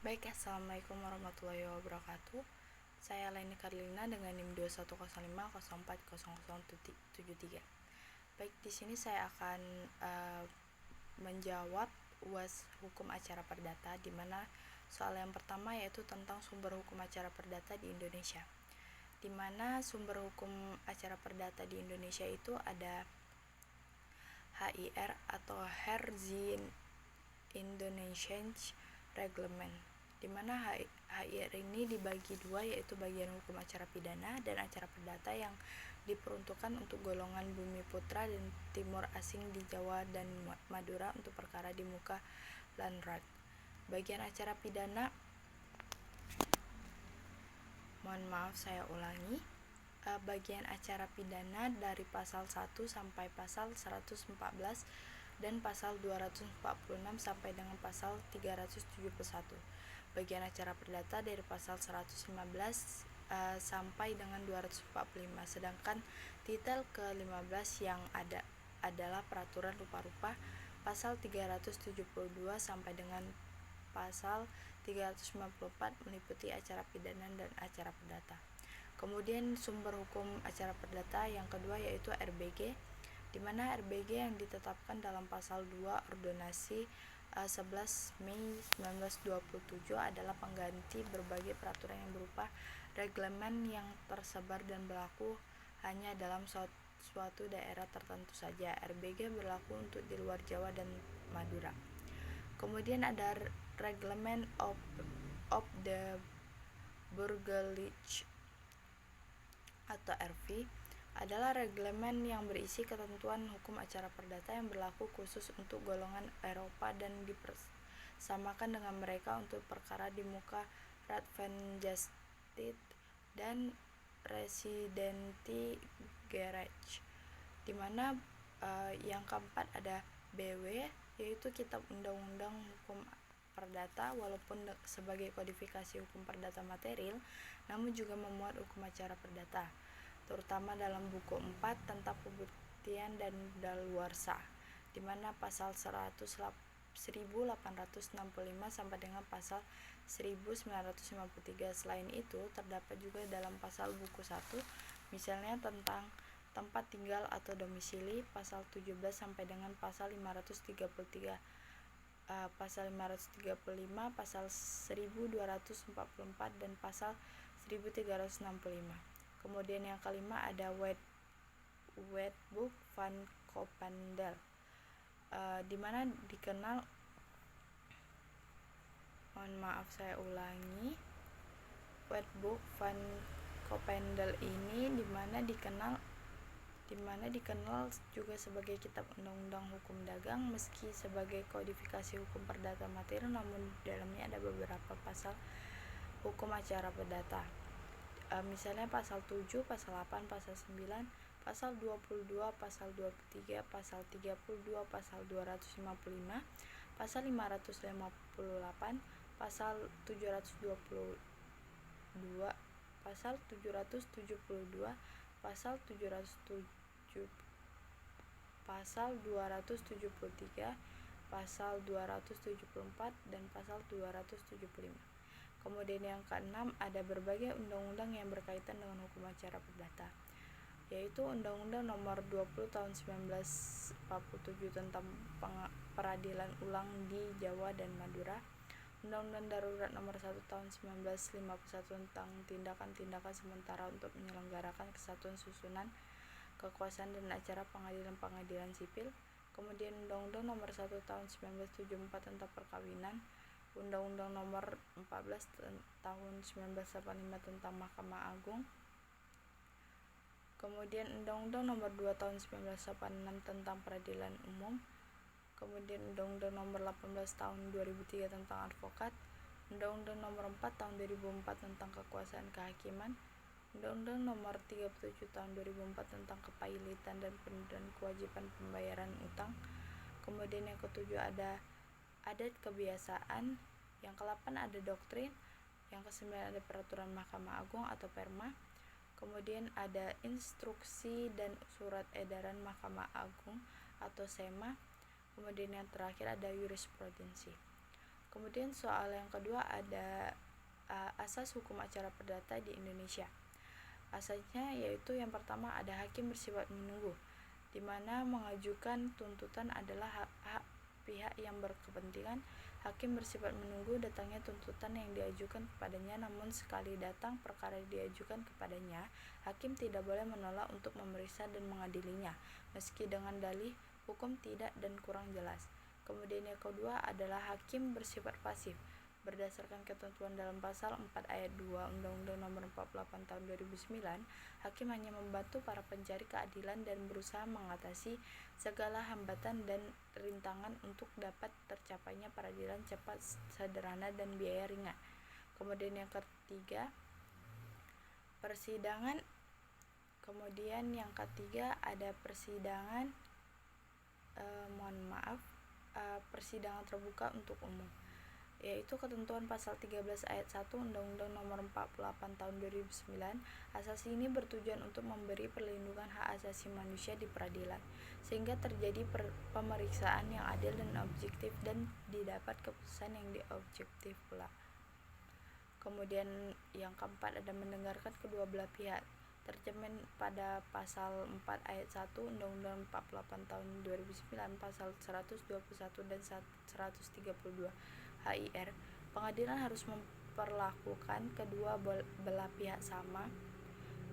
Baik, Assalamualaikum warahmatullahi wabarakatuh. Saya Laini Karlina dengan NIM 21050400073. Baik, di sini saya akan menjawab UAS Hukum Acara Perdata, di mana soal yang pertama yaitu tentang sumber hukum acara perdata di Indonesia. Di mana sumber hukum acara perdata di Indonesia itu ada HIR atau Herzien Indonesian Reglement, di mana HIR ini dibagi dua, yaitu bagian hukum acara pidana dan acara perdata yang diperuntukkan untuk golongan bumi putra dan timur asing di Jawa dan Madura untuk perkara di muka Landrat. Bagian acara pidana, mohon maaf saya ulangi, bagian acara pidana dari pasal 1 sampai pasal 114 dan pasal 246 sampai dengan pasal 371. Bagian acara perdata dari pasal 115 sampai dengan 245, sedangkan titel ke-15 yang ada adalah peraturan rupa-rupa pasal 372 sampai dengan pasal 394 meliputi acara pidana dan acara perdata. Kemudian sumber hukum acara perdata yang kedua yaitu RBG, di mana RBG yang ditetapkan dalam pasal 2 Ordonansi 11 Mei 1927 adalah pengganti berbagai peraturan yang berupa reglemen yang tersebar dan berlaku hanya dalam suatu daerah tertentu saja. RBG berlaku untuk di luar Jawa dan Madura. Kemudian ada Reglement of the Burgerlich atau RV, adalah reglemen yang berisi ketentuan hukum acara perdata yang berlaku khusus untuk golongan Eropa dan dipersamakan dengan mereka untuk perkara di muka Raad van Justice dan Residenti Gerecht. Di mana yang keempat ada BW, yaitu Kitab Undang-Undang Hukum Perdata, walaupun sebagai kodifikasi hukum perdata material, namun juga memuat hukum acara perdata, terutama dalam buku 4 tentang pembuktian dan daluarsa, di mana pasal 1865 sampai dengan pasal 1953. Selain itu, terdapat juga dalam pasal buku 1, misalnya tentang tempat tinggal atau domisili, pasal 17 sampai dengan pasal 533, pasal 535, pasal 1244 dan pasal 1365. Kemudian yang kelima ada Wetboek van Coppendale, di mana dikenal, mohon maaf saya ulangi, Wetboek van Coppendale ini di mana dikenal juga sebagai Kitab Undang-Undang Hukum Dagang, meski sebagai kodifikasi hukum perdata material, namun di dalamnya ada beberapa pasal hukum acara perdata. Misalnya pasal 7, pasal 8, pasal 9, pasal 22, pasal 23, pasal 32, pasal 255, pasal 558, pasal 722, pasal 772, pasal 707, pasal 273, pasal 274 dan pasal 275. Kemudian yang keenam ada berbagai undang-undang yang berkaitan dengan hukum acara perdata, yaitu Undang-Undang Nomor 20 Tahun 1947 tentang peradilan ulang di Jawa dan Madura, Undang-Undang Darurat Nomor 1 Tahun 1951 tentang tindakan-tindakan sementara untuk menyelenggarakan kesatuan susunan kekuasaan dan acara pengadilan-pengadilan sipil. Kemudian Undang-Undang Nomor 1 Tahun 1974 tentang perkawinan, Undang-Undang Nomor 14 Tahun 1985 tentang Mahkamah Agung. Kemudian Undang-Undang Nomor 2 Tahun 1986 tentang Peradilan Umum. Kemudian Undang-Undang Nomor 18 Tahun 2003 tentang advokat, Undang-Undang Nomor 4 Tahun 2004 tentang kekuasaan kehakiman, Undang-Undang Nomor 37 Tahun 2004 tentang kepailitan dan kewajiban pembayaran utang. Kemudian yang ketujuh ada adat kebiasaan, yang ke-8 ada doktrin, yang ke-9 ada peraturan Mahkamah Agung atau Perma. Kemudian ada instruksi dan surat edaran Mahkamah Agung atau SEMA. Kemudian yang terakhir ada jurisprudensi. Kemudian soal yang kedua ada asas hukum acara perdata di Indonesia. Asasnya yaitu yang pertama ada hakim bersifat menunggu, di mana mengajukan tuntutan adalah hak pihak yang berkepentingan. Hakim bersifat menunggu datangnya tuntutan yang diajukan kepadanya, namun sekali datang perkara diajukan kepadanya, hakim tidak boleh menolak untuk memeriksa dan mengadilinya, meski dengan dalih hukum tidak dan kurang jelas. Kemudian yang kedua adalah hakim bersifat pasif. Berdasarkan ketentuan dalam pasal 4 ayat 2 Undang-Undang Nomor 48 Tahun 2009, hakim hanya membantu para pencari keadilan dan berusaha mengatasi segala hambatan dan rintangan untuk dapat tercapainya peradilan cepat, sederhana, dan biaya ringan. Kemudian yang ketiga, persidangan. Kemudian yang ketiga ada persidangan persidangan terbuka untuk umum, yaitu ketentuan pasal 13 ayat 1 Undang-Undang Nomor 48 Tahun 2009. Asas ini bertujuan untuk memberi perlindungan hak asasi manusia di peradilan, sehingga terjadi pemeriksaan yang adil dan objektif dan didapat keputusan yang objektif pula. Kemudian yang keempat ada mendengarkan kedua belah pihak, tercermin pada pasal 4 ayat 1 Undang-Undang 48 tahun 2009, pasal 121 dan 132 HIR. Pengadilan harus memperlakukan kedua belah pihak sama,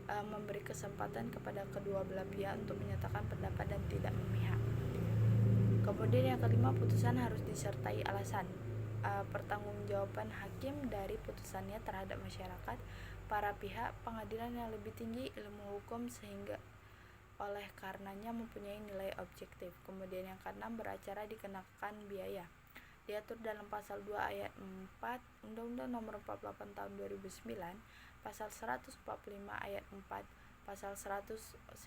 memberi kesempatan kepada kedua belah pihak untuk menyatakan pendapat dan tidak memihak. Kemudian yang kelima, putusan harus disertai alasan. Pertanggungjawaban hakim dari putusannya terhadap masyarakat, para pihak, pengadilan yang lebih tinggi, ilmu hukum, sehingga oleh karenanya mempunyai nilai objektif. Kemudian yang keenam, beracara dikenakan biaya. Diatur dalam pasal 2 ayat 4 Undang-Undang Nomor 48 Tahun 2009, pasal 145 ayat 4, pasal 192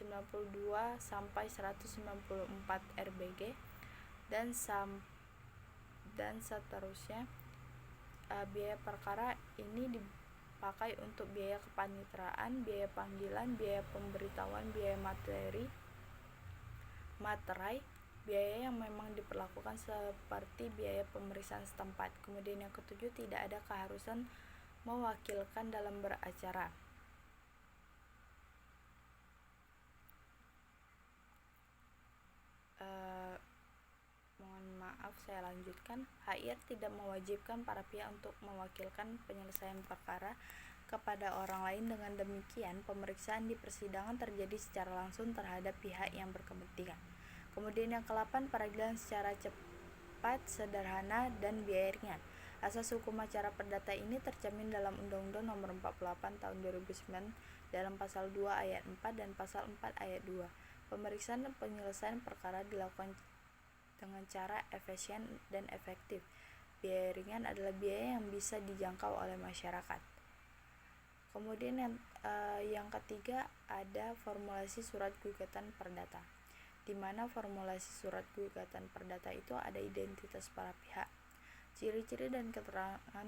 sampai 194 RBG dan seterusnya. Biaya perkara ini dipakai untuk biaya kepaniteraan, biaya panggilan, biaya pemberitahuan, biaya materai, biaya yang memang diperlakukan seperti biaya pemeriksaan setempat. Kemudian yang ketujuh, tidak ada keharusan mewakilkan dalam beracara. Mohon maaf, saya lanjutkan. HIR tidak mewajibkan para pihak untuk mewakilkan penyelesaian perkara kepada orang lain. Dengan demikian, pemeriksaan di persidangan terjadi secara langsung terhadap pihak yang berkepentingan. Kemudian yang ke-8, peradilan secara cepat, sederhana, dan biaya ringan. Asas hukum acara perdata ini tercermin dalam Undang-Undang Nomor 48 Tahun 2009 dalam pasal 2 ayat 4 dan pasal 4 ayat 2. Pemeriksaan dan penyelesaian perkara dilakukan dengan cara efisien dan efektif. Biaya ringan adalah biaya yang bisa dijangkau oleh masyarakat. Kemudian yang ketiga ada formulasi surat gugatan perdata, di mana formulasi surat gugatan perdata itu ada identitas para pihak, ciri-ciri dan keterangan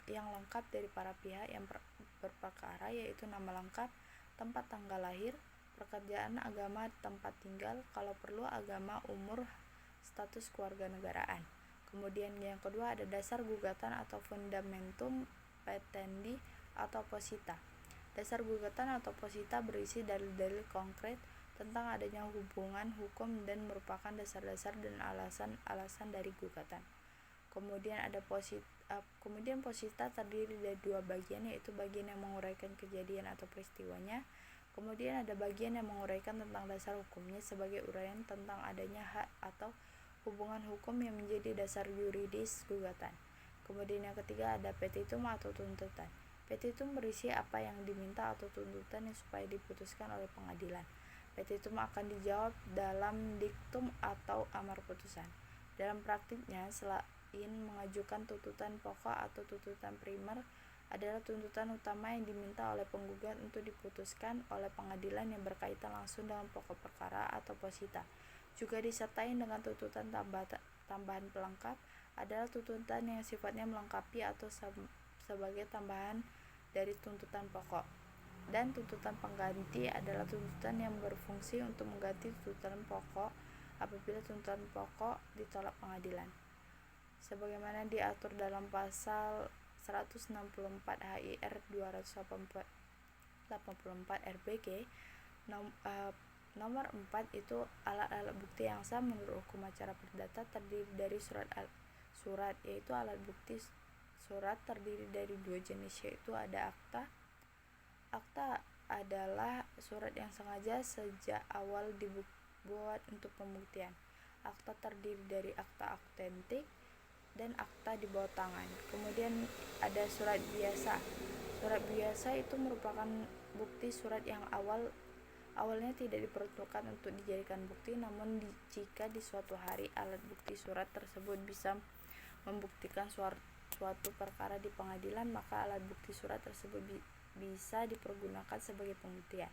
yang lengkap dari para pihak yang berperkara, yaitu nama lengkap, tempat tanggal lahir, pekerjaan, agama, tempat tinggal, kalau perlu agama, umur, status kewarganegaraan. Kemudian yang kedua ada dasar gugatan atau fundamentum petendi atau posita. Dasar gugatan atau posita berisi dalil-dalil konkret tentang adanya hubungan hukum dan merupakan dasar-dasar dan alasan-alasan dari gugatan. Kemudian ada posita terdiri dari dua bagian, yaitu bagian yang menguraikan kejadian atau peristiwanya. Kemudian ada bagian yang menguraikan tentang dasar hukumnya sebagai uraian tentang adanya hak atau hubungan hukum yang menjadi dasar yuridis gugatan. Kemudian yang ketiga ada petitum atau tuntutan. Petitum berisi apa yang diminta atau tuntutan yang supaya diputuskan oleh pengadilan. Petitum akan dijawab dalam diktum atau amar putusan. Dalam praktiknya, selain mengajukan tuntutan pokok atau tuntutan primer, adalah tuntutan utama yang diminta oleh penggugat untuk diputuskan oleh pengadilan yang berkaitan langsung dengan pokok perkara atau posita. Juga disertai dengan tuntutan tambahan pelengkap, adalah tuntutan yang sifatnya melengkapi atau sebagai tambahan dari tuntutan pokok. Dan tuntutan pengganti adalah tuntutan yang berfungsi untuk mengganti tuntutan pokok apabila tuntutan pokok ditolak pengadilan. sebagaimana diatur dalam pasal 164 HIR 284 RBG nomor 4 itu alat-alat bukti yang sah menurut hukum acara perdata terdiri dari surat, yaitu alat bukti surat terdiri dari dua jenis, yaitu ada akta. Akta adalah surat yang sengaja sejak awal dibuat untuk pembuktian. Akta terdiri dari akta autentik dan akta di bawah tangan. Kemudian ada surat biasa. Surat biasa itu merupakan bukti surat yang awalnya tidak diperuntukkan untuk dijadikan bukti, namun jika di suatu hari alat bukti surat tersebut bisa membuktikan suatu perkara di pengadilan, maka alat bukti surat tersebut bisa dipergunakan sebagai pembuktian.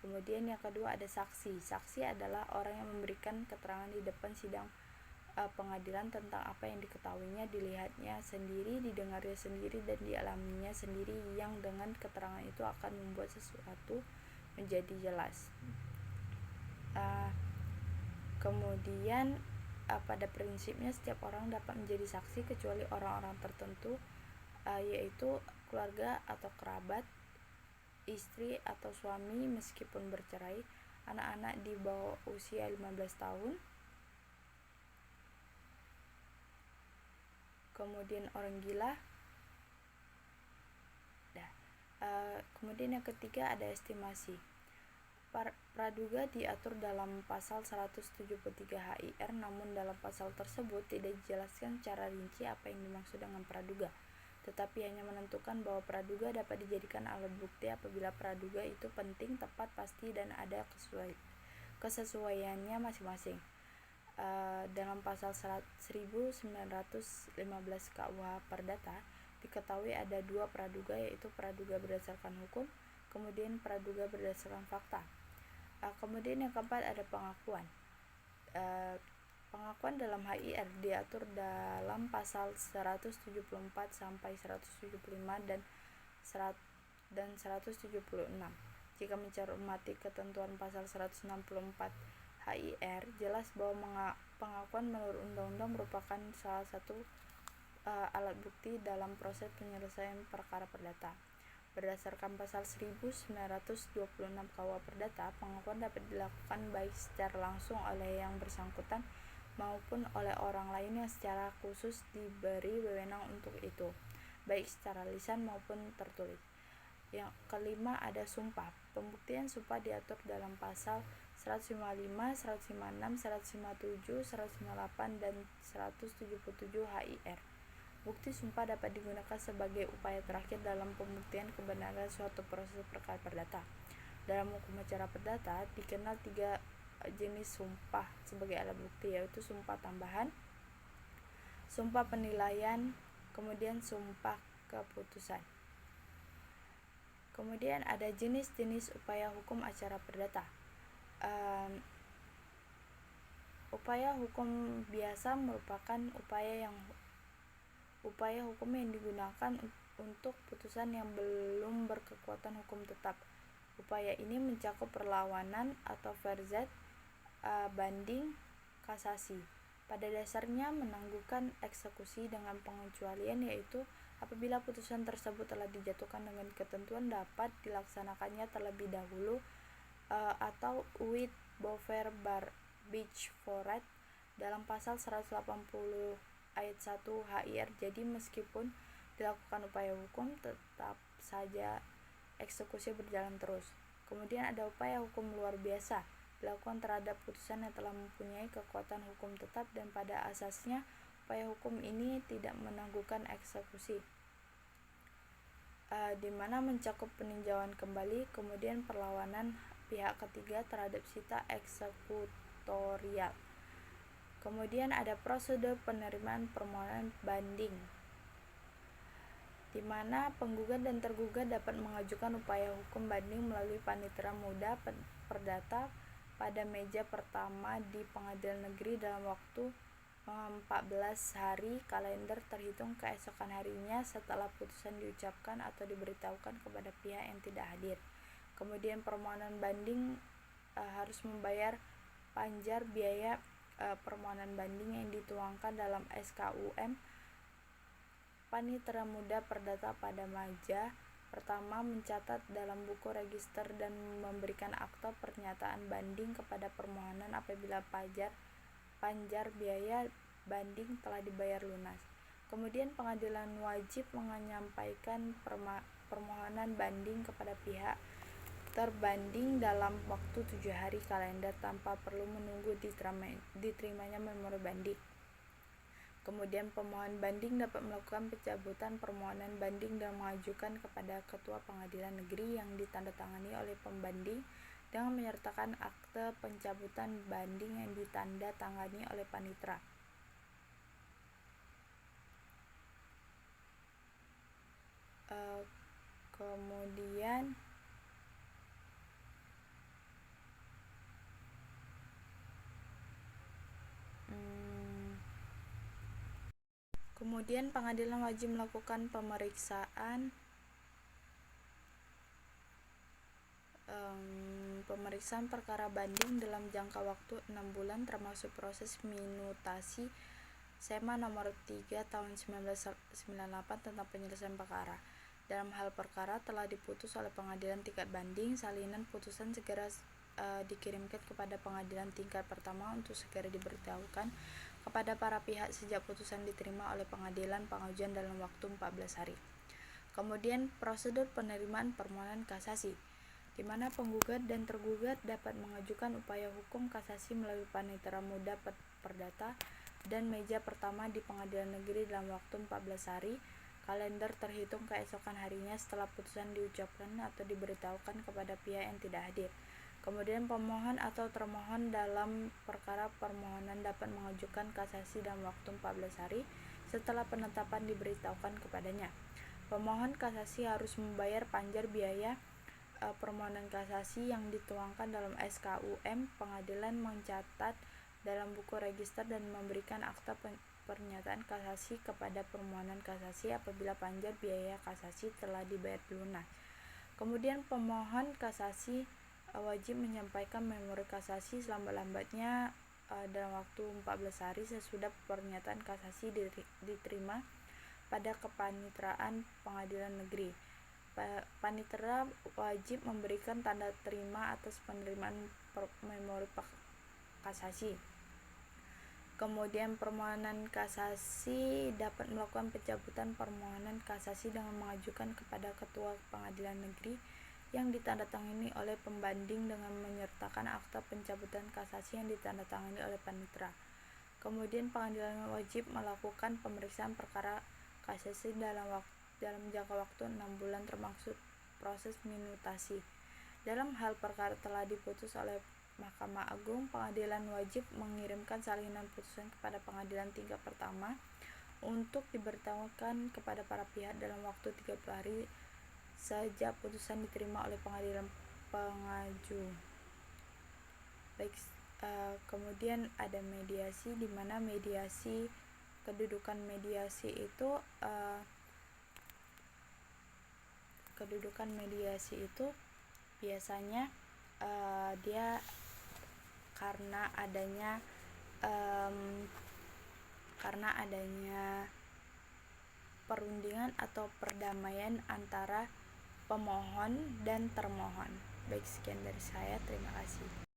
Kemudian yang kedua ada saksi. Saksi adalah orang yang memberikan keterangan di depan sidang pengadilan tentang apa yang diketahuinya, dilihatnya sendiri, didengarnya sendiri, dan dialaminya sendiri, yang dengan keterangan itu akan membuat sesuatu menjadi jelas. Kemudian pada prinsipnya setiap orang dapat menjadi saksi kecuali orang-orang tertentu, yaitu keluarga atau kerabat, istri atau suami meskipun bercerai, anak-anak di bawah usia 15 tahun, kemudian orang gila. Kemudian yang ketiga ada estimasi. Praduga diatur dalam pasal 173 HIR, namun dalam pasal tersebut tidak dijelaskan secara rinci apa yang dimaksud dengan praduga, tetapi hanya menentukan bahwa praduga dapat dijadikan alat bukti apabila praduga itu penting, tepat, pasti, dan ada kesesuaiannya masing-masing. Dalam pasal 1915 KUH Perdata diketahui ada dua praduga, yaitu praduga berdasarkan hukum, kemudian praduga berdasarkan fakta. Kemudian yang keempat ada pengakuan. Pengakuan dalam HIR diatur dalam pasal 174 sampai 175 dan 176. Jika mencermati ketentuan pasal 164 HIR, jelas bahwa pengakuan menurut undang-undang merupakan salah satu alat bukti dalam proses penyelesaian perkara perdata. Berdasarkan pasal 1926 KUH Perdata, pengakuan dapat dilakukan baik secara langsung oleh yang bersangkutan maupun oleh orang lain yang secara khusus diberi wewenang untuk itu, baik secara lisan maupun tertulis. Yang kelima ada sumpah. Pembuktian sumpah diatur dalam pasal 155, 156, 157, 158, dan 177 HIR. Bukti sumpah dapat digunakan sebagai upaya terakhir dalam pembuktian kebenaran suatu proses perkara perdata. Dalam hukum acara perdata dikenal 3 jenis sumpah sebagai alat bukti, yaitu sumpah tambahan, sumpah penilaian, kemudian sumpah keputusan. Kemudian ada jenis-jenis upaya hukum acara perdata. Upaya hukum biasa merupakan upaya hukum yang digunakan untuk putusan yang belum berkekuatan hukum tetap. Upaya ini mencakup perlawanan atau verzet, banding, kasasi. Pada dasarnya menangguhkan eksekusi dengan pengecualian, yaitu apabila putusan tersebut telah dijatuhkan dengan ketentuan dapat dilaksanakannya terlebih dahulu, atau with bover bar beach forat dalam pasal 180 ayat 1 HIR. Jadi meskipun dilakukan upaya hukum, tetap saja eksekusi berjalan terus. Kemudian ada upaya hukum luar biasa, dilakukan terhadap putusan yang telah mempunyai kekuatan hukum tetap dan pada asasnya upaya hukum ini tidak menangguhkan eksekusi, di mana mencakup peninjauan kembali, kemudian perlawanan pihak ketiga terhadap sita eksekutorial. Kemudian ada prosedur penerimaan permohonan banding, di mana penggugat dan tergugat dapat mengajukan upaya hukum banding melalui panitera muda perdata pada meja pertama di pengadilan negeri dalam waktu 14 hari kalender terhitung keesokan harinya setelah putusan diucapkan atau diberitahukan kepada pihak yang tidak hadir. Kemudian permohonan banding harus membayar panjar biaya permohonan banding yang dituangkan dalam SKUM Panitera Muda Perdata pada Maja pertama mencatat dalam buku register dan memberikan akta pernyataan banding kepada permohonan apabila panjar biaya banding telah dibayar lunas. Kemudian pengadilan wajib menyampaikan permohonan banding kepada pihak terbanding dalam waktu 7 hari kalender tanpa perlu menunggu diterimanya memori banding. Kemudian pemohon banding dapat melakukan pencabutan permohonan banding dan mengajukan kepada Ketua Pengadilan Negeri yang ditandatangani oleh pembanding dengan menyertakan akte pencabutan banding yang ditandatangani oleh panitera. Kemudian pengadilan wajib melakukan pemeriksaan perkara banding dalam jangka waktu 6 bulan termasuk proses minutasi SEMA nomor 3 tahun 1998 tentang penyelesaian perkara. Dalam hal perkara telah diputus oleh pengadilan tingkat banding, salinan putusan segera dikirimkan kepada pengadilan tingkat pertama untuk segera diberitahukan kepada para pihak sejak putusan diterima oleh pengadilan pengajuan dalam waktu 14 hari. Kemudian prosedur penerimaan permohonan kasasi, di mana penggugat dan tergugat dapat mengajukan upaya hukum kasasi melalui Panitera Muda Perdata dan meja pertama di pengadilan negeri dalam waktu 14 hari kalender terhitung keesokan harinya setelah putusan diucapkan atau diberitahukan kepada pihak yang tidak hadir. Kemudian pemohon atau termohon dalam perkara permohonan dapat mengajukan kasasi dalam waktu 14 hari setelah penetapan diberitahukan kepadanya. Pemohon kasasi harus membayar panjar biaya permohonan kasasi yang dituangkan dalam SKUM. Pengadilan mencatat dalam buku register dan memberikan akta pernyataan kasasi kepada permohonan kasasi apabila panjar biaya kasasi telah dibayar lunas. Kemudian pemohon kasasi wajib menyampaikan memori kasasi selambat-lambatnya dalam waktu 14 hari sesudah pernyataan kasasi diterima pada kepaniteraan pengadilan negeri. Panitera wajib memberikan tanda terima atas penerimaan memori kasasi. Kemudian permohonan kasasi dapat melakukan pencabutan permohonan kasasi dengan mengajukan kepada Ketua Pengadilan Negeri yang ditandatangani oleh pembanding dengan menyertakan akta pencabutan kasasi yang ditandatangani oleh panitera. Kemudian pengadilan wajib melakukan pemeriksaan perkara kasasi dalam jangka waktu 6 bulan termasuk proses minutasi. Dalam hal perkara telah diputus oleh Mahkamah Agung, pengadilan wajib mengirimkan salinan putusan kepada pengadilan tingkat pertama untuk diberitahukan kepada para pihak dalam waktu 30 hari sejak putusan diterima oleh pengadilan pengaju. Kemudian ada mediasi, di mana kedudukan mediasi itu biasanya dia karena adanya perundingan atau perdamaian antara pemohon dan termohon. Baik, sekian dari saya. Terima kasih.